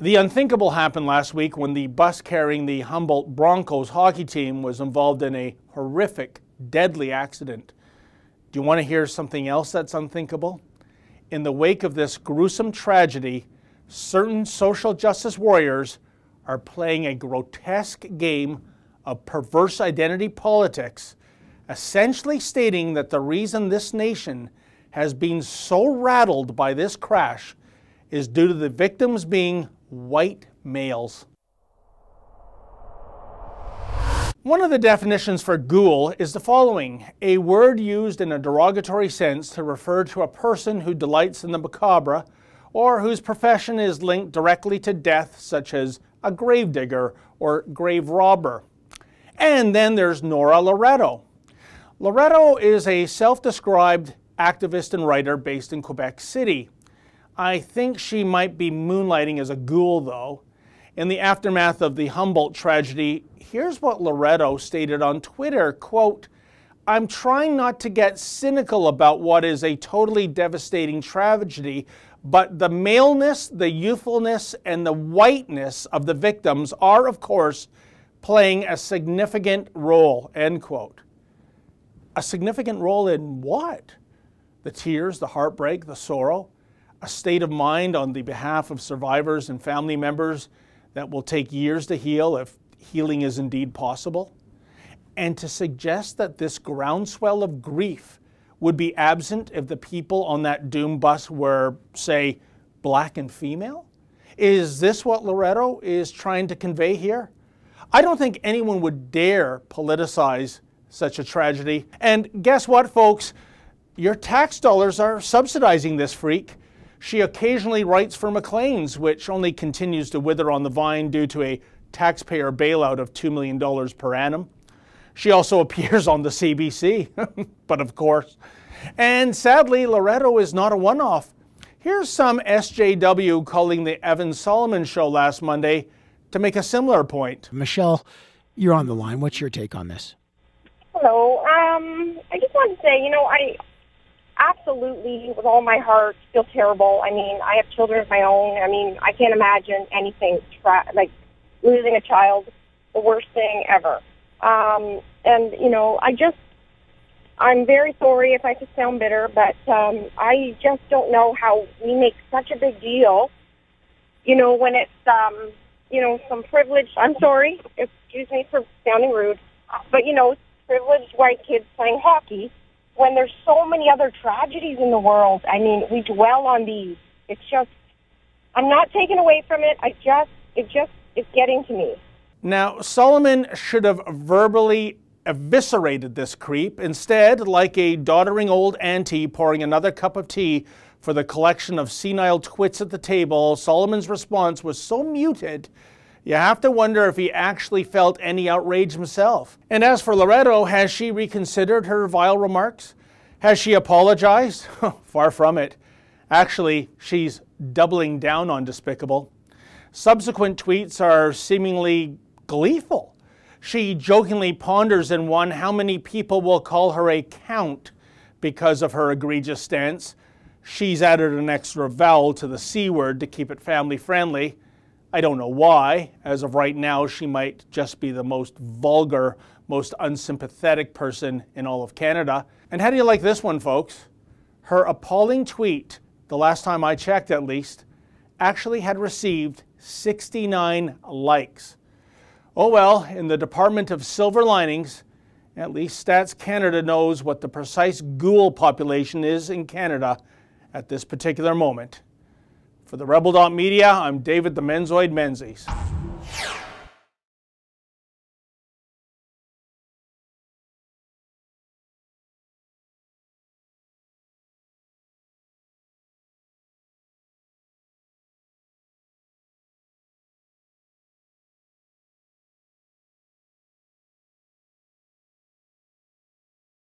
The unthinkable happened last week when the bus carrying the Humboldt Broncos hockey team was involved in a horrific, deadly accident. Do you want to hear something else that's unthinkable? In the wake of this gruesome tragedy, certain social justice warriors are playing a grotesque game of perverse identity politics, essentially stating that the reason this nation has been so rattled by this crash is due to the victims being white males. One of the definitions for ghoul is the following: a word used in a derogatory sense to refer to a person who delights in the macabre or whose profession is linked directly to death, such as a gravedigger or grave robber. And then there's Nora Loretto. Loretto is a self-described activist and writer based in Quebec City. I think she might be moonlighting as a ghoul, though. In the aftermath of the Humboldt tragedy, here's what Loretto stated on Twitter, quote, "I'm trying not to get cynical about what is a totally devastating tragedy, but the maleness, the youthfulness, and the whiteness of the victims are, of course, playing a significant role," end quote. A significant role in what? The tears, the heartbreak, the sorrow? A state of mind on the behalf of survivors and family members that will take years to heal if healing is indeed possible? And to suggest that this groundswell of grief would be absent if the people on that doom bus were, say, black and female? Is this what Loretto is trying to convey here? I don't think anyone would dare politicize such a tragedy. And guess what, folks? Your tax dollars are subsidizing this freak. She occasionally writes for Maclean's, which only continues to wither on the vine due to a taxpayer bailout of $2 million per annum. She also appears on the CBC, but of course. And sadly, Loretto is not a one-off. Here's some SJW calling the Evan Solomon show last Monday to make a similar point. Michelle, you're on the line. What's your take on this? Hello. I just wanted to say, I absolutely, with all my heart, feel terrible. I mean, I have children of my own. I mean, I can't imagine anything like losing a child, the worst thing ever. I'm very sorry if I just sound bitter, but I just don't know how we make such a big deal, when it's, some privileged, I'm sorry, excuse me for sounding rude, but, privileged white kids playing hockey, when there's so many other tragedies in the world. I mean, we dwell on these. It's just, I'm not taken away from it. It's getting to me. Now, Solomon should have verbally eviscerated this creep. Instead, like a doddering old auntie pouring another cup of tea for the collection of senile twits at the table, Solomon's response was so muted, you have to wonder if he actually felt any outrage himself. And as for Loretto, has she reconsidered her vile remarks? Has she apologized? Far from it. Actually, she's doubling down on despicable. Subsequent tweets are seemingly gleeful. She jokingly ponders in one how many people will call her a count because of her egregious stance. She's added an extra vowel to the C word to keep it family friendly. I don't know why. As of right now, she might just be the most vulgar, most unsympathetic person in all of Canada. And how do you like this one, folks? Her appalling tweet, the last time I checked at least, actually had received 69 likes. Oh well, in the Department of Silver Linings, at least Stats Canada knows what the precise ghoul population is in Canada at this particular moment. For the Rebel.media, I'm David the Menzoid Menzies.